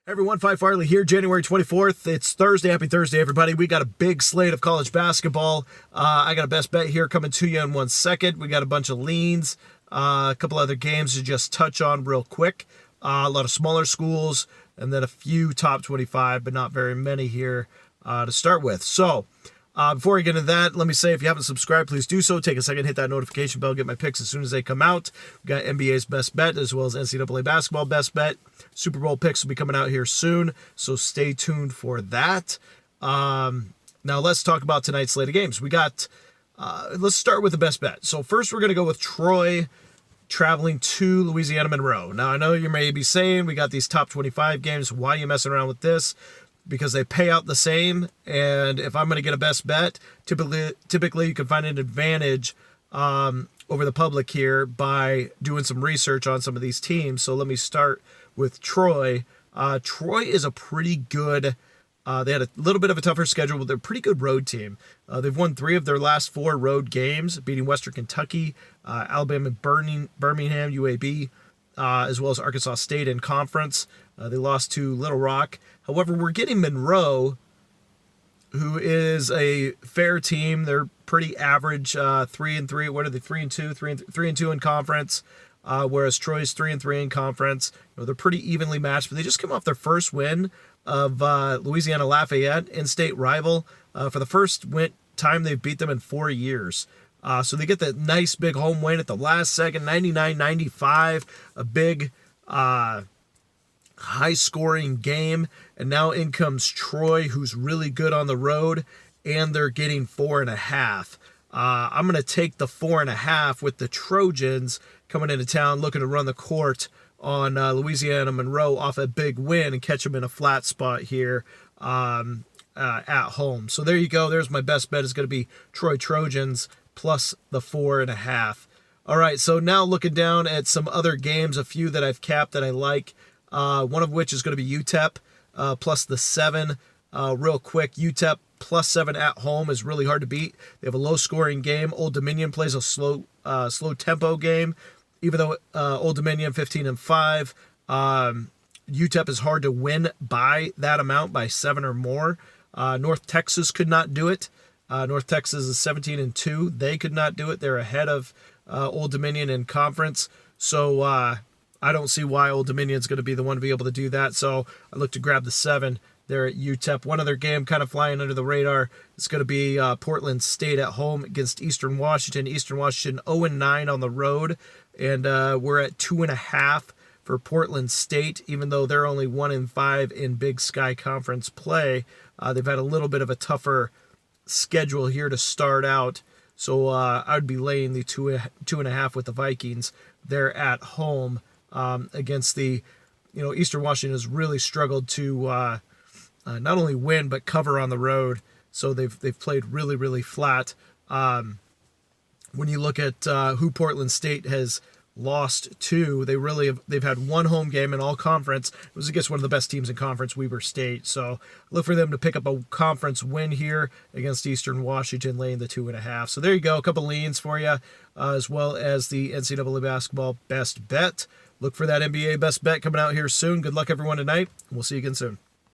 Hey everyone, Phi Farley here, January 24th. It's Thursday. Happy Thursday, everybody. We got a big slate of college basketball. I got a best bet here coming to you in 1 second. We got a bunch of leans, a couple other games to just touch on real quick. A lot of smaller schools, and then a few top 25, but not very many here to start with. So, before we get into that, let me say if you haven't subscribed, please do so. Take a second, hit that notification bell, get my picks as soon as they come out. We got NBA's best bet as well as NCAA basketball best bet. Super Bowl picks will be coming out here soon, so stay tuned for that. Now let's talk about tonight's slate of games. We got, let's start with the best bet. So first we're going to go with Troy traveling to Louisiana Monroe. Now I know you may be saying we got these top 25 games. Why are you messing around with this? Because they pay out the same, and if I'm going to get a best bet, typically you can find an advantage over the public here by doing some research on some of these teams. So let me start with Troy. Troy is a pretty good, they had a little bit of a tougher schedule, but they're a pretty good road team. They've won 3 of their last 4 road games, beating Western Kentucky, Alabama, Birmingham, UAB, as well as Arkansas State in conference. They lost to Little Rock. However, we're getting Monroe, who is a fair team. They're pretty average, 3-3. What are they? 3-2, 3-2 in conference. Whereas Troy's 3-3 in conference. You know, they're pretty evenly matched, but they just come off their first win of Louisiana Lafayette, in-state rival, for the first time they've beat them in 4 years. So they get that nice big home win at the last second, 99-95, a big high-scoring game, and now in comes Troy, who's really good on the road, and they're getting 4.5. I'm going to take the 4.5 with the Trojans coming into town, looking to run the court on Louisiana Monroe off a big win and catch them in a flat spot here at home. So there you go. There's my best bet. Is going to be Troy Trojans plus the 4.5. All right, so now looking down at some other games, a few that I've capped that I like. One of which is going to be UTEP plus the 7. Real quick, UTEP plus 7 at home is really hard to beat. They have a low-scoring game. Old Dominion plays a slow tempo game. Even though Old Dominion 15-5, UTEP is hard to win by that amount, by 7 or more. North Texas could not do it. North Texas is 17-2. They could not do it. They're ahead of Old Dominion in conference. So I don't see why Old Dominion's going to be the one to be able to do that. So I look to grab the 7 there at UTEP. One other game kind of flying under the radar is going to be Portland State at home against Eastern Washington. Eastern Washington 0-9 on the road, and we're at 2.5 for Portland State, even though they're only 1-5 in Big Sky Conference play. They've had a little bit of a tougher schedule here to start out, so I'd be laying the 2.5 with the Vikings. They're at home against the, Eastern Washington has really struggled to not only win but cover on the road. So they've played really, really flat. When you look at who Portland State has lost to, they've had one home game in all conference. It was against one of the best teams in conference, Weber State. So look for them to pick up a conference win here against Eastern Washington, laying the 2.5. So there you go, a couple leans for you, as well as the NCAA basketball best bet. Look for that NBA best bet coming out here soon. Good luck everyone tonight. We'll see you again soon.